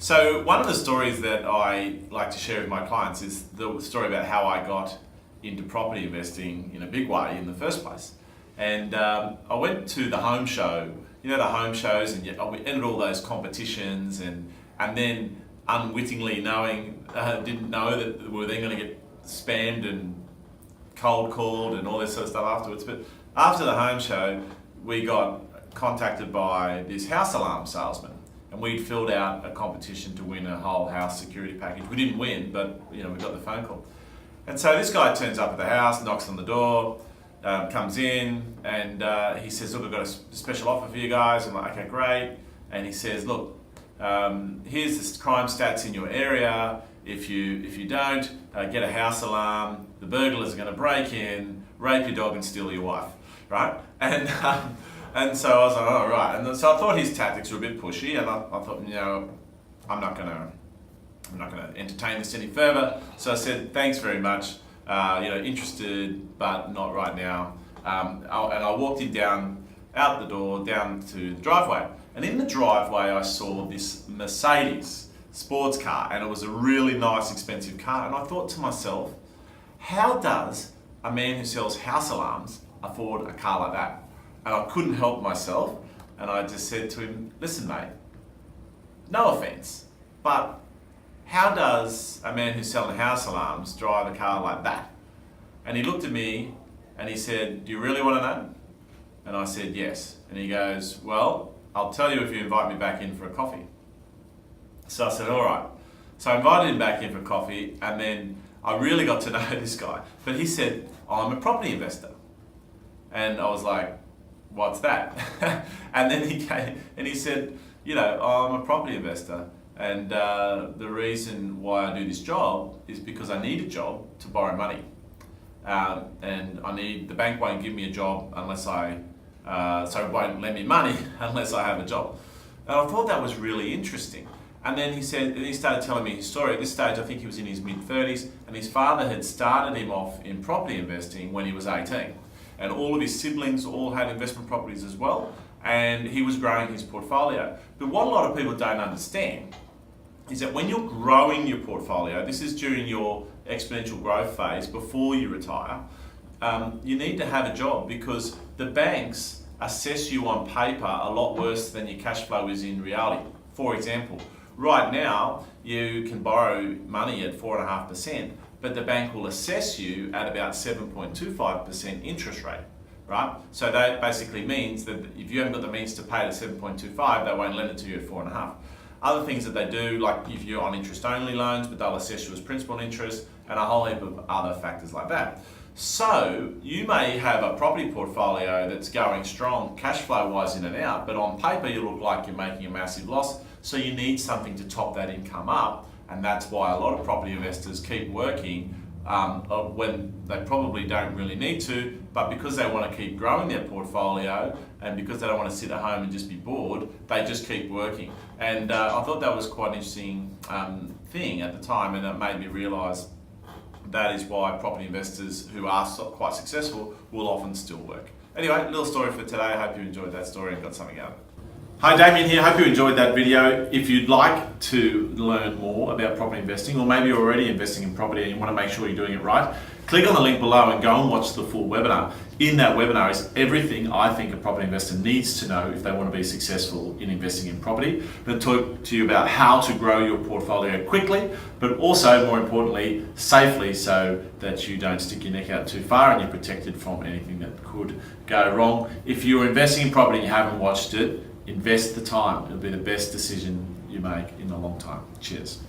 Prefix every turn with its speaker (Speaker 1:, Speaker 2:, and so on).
Speaker 1: So one of the stories that I like to share with my clients is the story about how I got into property investing in a big way in the first place. And I went to the home show, the home shows, and we entered all those competitions, and then unwittingly didn't know that we were then going to get spammed and cold called and all this sort of stuff afterwards. But after the home show, we got contacted by this house alarm salesman. And we'd filled out a competition to win a whole house security package. We didn't win, but we got the phone call. And so this guy turns up at the house, knocks on the door, comes in, and he says, "Look, I've got a special offer for you guys." I'm like, "Okay, great." And he says, "Look, here's the crime stats in your area. If you don't get a house alarm, the burglars are going to break in, rape your dog, and steal your wife." Right? And so I was like, "Oh, right." And so I thought his tactics were a bit pushy, and I thought, I'm not gonna entertain this any further. So I said, "Thanks very much. Interested, but not right now." And I walked him out the door, down to the driveway. And in the driveway, I saw this Mercedes sports car, and it was a really nice, expensive car. And I thought to myself, how does a man who sells house alarms afford a car like that? And I couldn't help myself, and I just said to him, "Listen, mate, no offense, but how does a man who's selling house alarms drive a car like that?" And he looked at me and he said, "Do you really want to know?" And I said, "Yes." And he goes, "Well, I'll tell you if you invite me back in for a coffee." So I said, "All right." So I invited him back in for coffee, and then I really got to know this guy. But he said, "I'm a property investor." And I was like, "What's that?" And then he came and he said, "I'm a property investor, and the reason why I do this job is because I need a job to borrow money, and the bank won't give me a job unless so it won't lend me money unless I have a job." And I thought that was really interesting. And then he started telling me his story. At this stage, I think he was in his mid-30s, and his father had started him off in property investing when he was 18. And all of his siblings all had investment properties as well, and he was growing his portfolio. But what a lot of people don't understand is that when you're growing your portfolio, this is during your exponential growth phase before you retire, you need to have a job, because the banks assess you on paper a lot worse than your cash flow is in reality. For example, right now you can borrow money at 4.5%, but the bank will assess you at about 7.25% interest rate, right? So that basically means that if you haven't got the means to pay at 7.25, they won't lend it to you at 4.5. Other things that they do, like if you're on interest-only loans, but they'll assess you as principal and interest, and a whole heap of other factors like that. So you may have a property portfolio that's going strong cash flow-wise in and out, but on paper you look like you're making a massive loss, so you need something to top that income up. And that's why a lot of property investors keep working when they probably don't really need to, but because they want to keep growing their portfolio and because they don't want to sit at home and just be bored, they just keep working. And I thought that was quite an interesting thing at the time, and it made me realise that is why property investors who are quite successful will often still work. Anyway, little story for today. I hope you enjoyed that story and got something out of it. Hi, Damien here. Hope you enjoyed that video. If you'd like to learn more about property investing, or maybe you're already investing in property and you want to make sure you're doing it right, click on the link below and go and watch the full webinar. In that webinar is everything I think a property investor needs to know if they want to be successful in investing in property. I'm going to talk to you about how to grow your portfolio quickly, but also, more importantly, safely, so that you don't stick your neck out too far and you're protected from anything that could go wrong. If you're investing in property and you haven't watched it, invest the time. It'll be the best decision you make in a long time. Cheers.